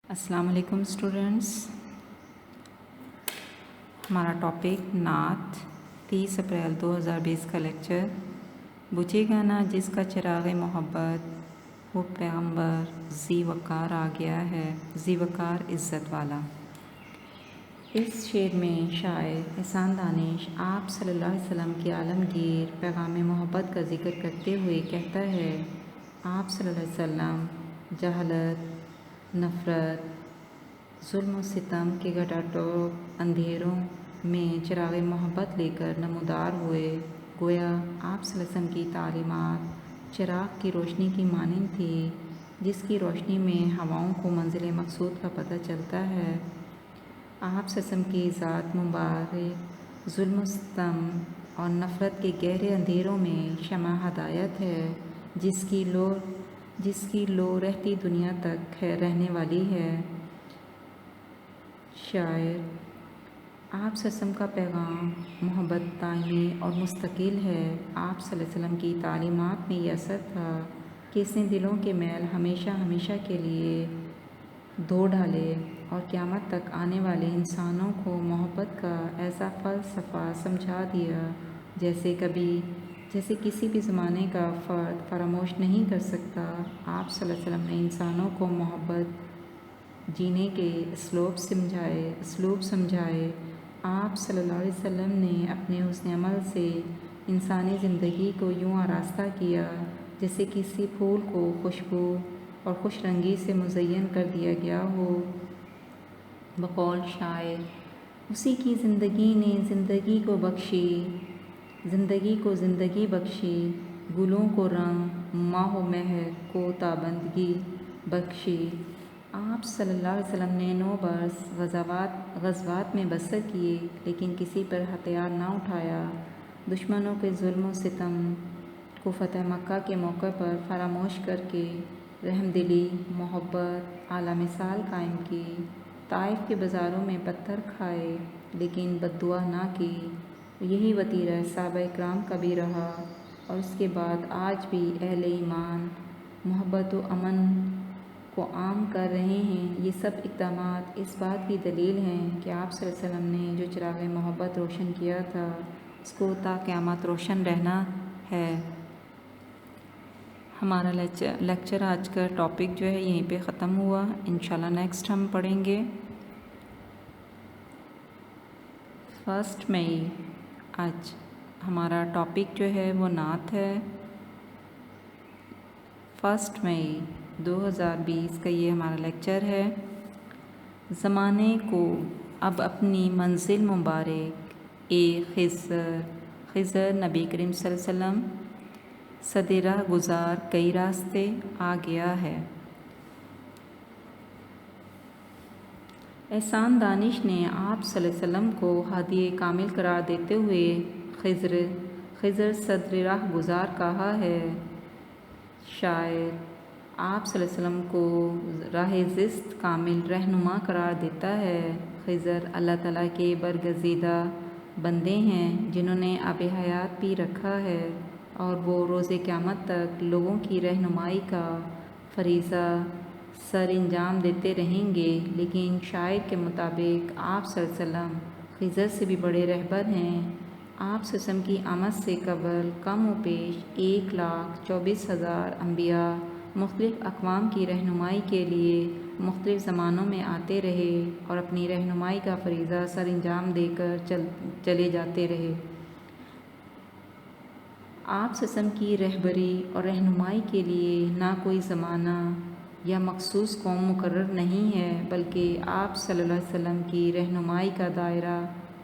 السلام علیکم اسٹوڈنٹس، ہمارا ٹاپک نعت 30 اپریل 2020 کا لیکچر بجھے گا نا جس کا چراغ محبت وہ پیغمبر ذی وقار آ گیا ہے، ذی وقار عزت والا۔ اس شعر میں شاعر احسان دانش آپ صلی اللہ علیہ وسلم کے عالمگیر پیغام محبت کا ذکر کرتے ہوئے کہتا ہے، آپ صلی اللہ علیہ وسلم جہالت، نفرت، ظلم و ستم کے گٹاٹوپ اندھیروں میں چراغ محبت لے کر نمودار ہوئے۔ گویا آپ صلی اللہ علیہ وسلم کی تعلیمات چراغ کی روشنی کی مانند تھی، جس کی روشنی میں ہواؤں کو منزل مقصود کا پتہ چلتا ہے۔ آپ صلی اللہ علیہ وسلم کی ذات مبارک ظلم و ستم اور نفرت کے گہرے اندھیروں میں شمع ہدایت ہے، جس کی لو رہتی دنیا تک رہنے والی ہے۔ شاعر آپ صلی اللہ علیہ وسلم کا پیغام محبت دائمی اور مستقل ہے۔ آپ صلی اللہ علیہ وسلم کی تعلیمات میں یہ اثر تھا کہ اس نے دلوں کے میل ہمیشہ ہمیشہ کے لیے دھو ڈالے اور قیامت تک آنے والے انسانوں کو محبت کا ایسا فلسفہ سمجھا دیا جیسے کسی بھی زمانے کا فرد فراموش نہیں کر سکتا۔ آپ صلی اللہ علیہ وسلم نے انسانوں کو محبت جینے کے اسلوب سمجھائے۔ آپ صلی اللہ علیہ وسلم نے اپنے حسن عمل سے انسانی زندگی کو یوں آراستہ کیا جیسے کسی پھول کو خوشبو اور خوش رنگی سے مزین کر دیا گیا ہو۔ بقول شاعر، اسی کی زندگی نے زندگی زندگی بخشی، گلوں کو رنگ، ماہ و مہر کو تابندگی بخشی۔ آپ صلی اللہ علیہ وسلم نے 9 برس غزوات میں بسر کیے، لیکن کسی پر ہتھیار نہ اٹھایا۔ دشمنوں کے ظلم و ستم کو فتح مکہ کے موقع پر فراموش کر کے رحم دلی، محبت اعلیٰ مثال قائم کی۔ طائف کے بازاروں میں پتھر کھائے لیکن بد دعا نہ کی۔ یہی وتیرہ صحابہ اکرام کا بھی رہا اور اس کے بعد آج بھی اہل ایمان محبت و امن کو عام کر رہے ہیں۔ یہ سب اقدامات اس بات کی دلیل ہیں کہ آپ صلی اللہ علیہ وسلم نے جو چراغ محبت روشن کیا تھا اس کو تا قیامت روشن رہنا ہے۔ ہمارا لیکچر آج کا ٹاپک جو ہے یہیں پہ ختم ہوا۔ انشاءاللہ نیکسٹ ہم پڑھیں گے 1 مئی۔ آج ہمارا ٹاپک جو ہے وہ نعت ہے۔ 1 مئی 2020 کا یہ ہمارا لیکچر ہے۔ زمانے کو اب اپنی منزل مبارک اے خضر نبی کریم صلی اللہ علیہ وسلم صد راہ گزار کئی راستے آ گیا ہے۔ احسان دانش نے آپ صلی اللہ علیہ وسلم کو ہادی کامل قرار دیتے ہوئے خضر صد راہ گزار کہا ہے۔ شاعر آپ صلی اللہ علیہ وسلم کو راہ زست کامل رہنما قرار دیتا ہے۔ خضر اللہ تعالیٰ کے برگزیدہ بندے ہیں جنہوں نے آب حیات پی رکھا ہے اور وہ روز قیامت تک لوگوں کی رہنمائی کا فریضہ سر انجام دیتے رہیں گے۔ لیکن شاعر کے مطابق آپ صلی اللہ علیہ وسلم خضر سے بھی بڑے رہبر ہیں۔ آپ صلی اللہ علیہ وسلم کی آمد سے قبل کم و بیش 1,24,000 انبیاء مختلف اقوام کی رہنمائی کے لیے مختلف زمانوں میں آتے رہے اور اپنی رہنمائی کا فریضہ سر انجام دے کر چلے جاتے رہے۔ آپ صلی اللہ علیہ وسلم کی رہبری اور رہنمائی کے لیے نہ کوئی زمانہ یا مخصوص قوم مقرر نہیں ہے، بلکہ آپ صلی اللہ علیہ وسلم کی رہنمائی کا دائرہ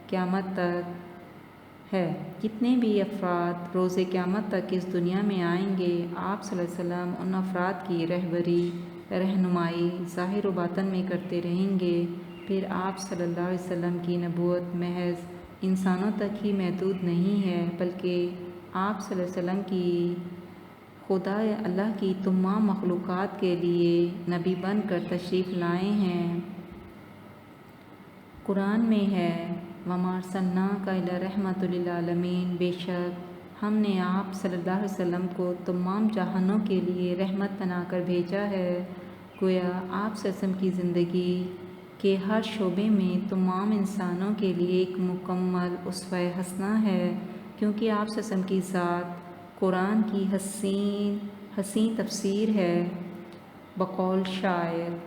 قیامت تک ہے۔ جتنے بھی افراد روز قیامت تک اس دنیا میں آئیں گے، آپ صلی اللہ علیہ وسلم ان افراد کی رہبری رہنمائی ظاہر و باطن میں کرتے رہیں گے۔ پھر آپ صلی اللہ علیہ وسلم کی نبوت محض انسانوں تک ہی محدود نہیں ہے، بلکہ آپ صلی اللہ علیہ وسلم کی خدا اللہ کی تمام مخلوقات کے لیے نبی بن کر تشریف لائے ہیں۔ قرآن میں ہے، وَمَا أَرْسَلْنَاكَ إِلَّا رَحْمَةً لِّلْعَالَمِينَ، بے شک ہم نے آپ صلی اللہ علیہ وسلم کو تمام جہانوں کے لیے رحمت بنا کر بھیجا ہے۔ گویا آپ صلی اللہ علیہ وسلم کی زندگی کے ہر شعبے میں تمام انسانوں کے لیے ایک مکمل اسوہ حسنہ ہے، کیونکہ آپ صلی اللہ علیہ وسلم کی ذات قرآن کی حسین تفسیر ہے۔ بقول شاعر،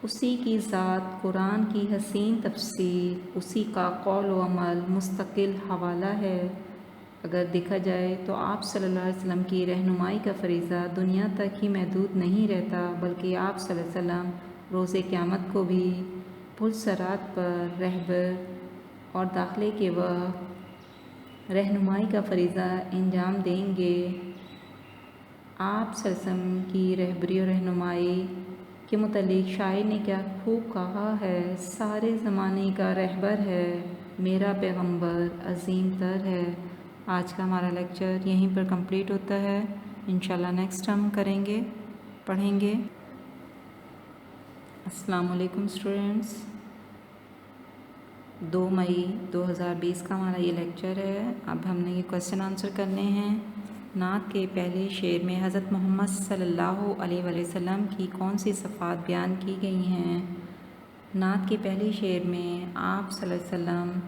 اسی کی ذات قرآن کی حسین تفسیر، اسی کا قول و عمل مستقل حوالہ ہے۔ اگر دیکھا جائے تو آپ صلی اللہ علیہ وسلم کی رہنمائی کا فریضہ دنیا تک ہی محدود نہیں رہتا، بلکہ آپ صلی اللہ علیہ وسلم روز قیامت کو بھی پل صراط پر رہبر اور داخلے کے وقت رہنمائی کا فریضہ انجام دیں گے۔ آپ صلی اللہ علیہ وسلم کی رہبری اور رہنمائی کے متعلق شاعر نے کیا خوب کہا ہے، سارے زمانے کا رہبر ہے، میرا پیغمبر عظیم تر ہے۔ آج کا ہمارا لیکچر یہیں پر کمپلیٹ ہوتا ہے، انشاءاللہ نیکسٹ ہم کریں گے، پڑھیں گے۔ السلام علیکم اسٹوڈنٹس، 2 مئی 2020 کا ہمارا یہ لیکچر ہے۔ اب ہم نے یہ کویسچن آنسر کرنے ہیں۔ نعت کے پہلے شعر میں حضرت محمد صلی اللہ علیہ وآلہ وسلم کی کون سی صفات بیان کی گئی ہیں؟ نعت کے پہلے شعر میں آپ صلی اللہ علیہ وسلم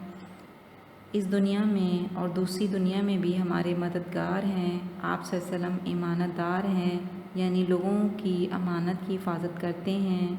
اس دنیا میں اور دوسری دنیا میں بھی ہمارے مددگار ہیں۔ آپ صلی اللہ علیہ وسلم امانت دار ہیں، یعنی لوگوں کی امانت کی حفاظت کرتے ہیں۔